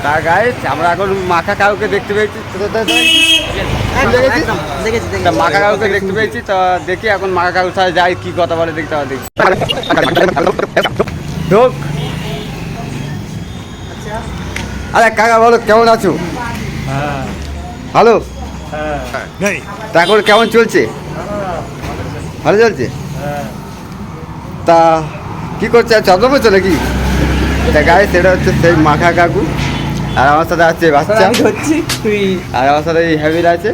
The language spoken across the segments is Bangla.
তার গায়ে আমরা এখন মাখা কাউকে দেখতে পেয়েছি, মাখা কাউকে দেখতে পেয়েছি। তা দেখি এখন মাখা কাকুর সাথে যাই, কি কথা বলে দেখতে হবে। ঢোক। আরে কাকা বলো, কেমন আছো? ভালো। তা এখন কেমন চলছে? ভালো চলছে। তা কি করছে, চন্দ্রপুর চলে কি? তা গায়ে সেটা হচ্ছে সেই মাখা কাকু, আর আমার সাথে আছে বাচ্চা, আর আমার সাথে এই হ্যাবিট আছে,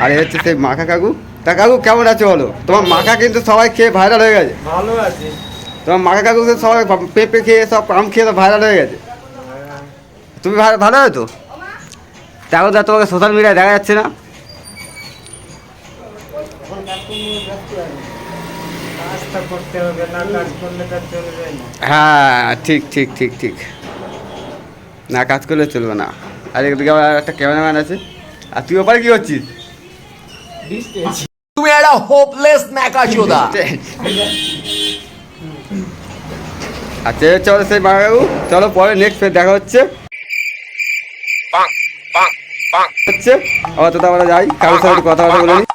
আর হচ্ছে সেই মাখা কাকু। তা কাকু কেমন আছো বলো? তোমার মাখা কিন্তু সবাই খেয়ে ভাইরাল হয়ে গেছে। ভালো আছে। তোমার মাখা কাকু সবাই পেঁপে খেয়ে সব আম খেয়ে সব ভাইরাল হয়ে গেছে। তুমি ভালো হয় তো? তাও তো তোমাকে সোশ্যাল মিডিয়ায় দেখা যাচ্ছে না। কাজটা করতে হবে, না কাজ করলে তার চলবে না। হ্যাঁ ঠিক ঠিক ঠিক ঠিক, না কাজ করলে চলবে না। আর এদিকে আবার একটা ক্যামেরাম্যান আছে। আর তুই ওপারে কি করছিস? তুমি একটা হোপলেস ন্যাকাচোদা। আচ্ছা চলো সেই বাবু, চলো পরে নেক্সট ফের দেখা হচ্ছে। হচ্ছে আবার তো আমরা যাই, কারোর সাথে একটু কথাবার্তা বলে নিই।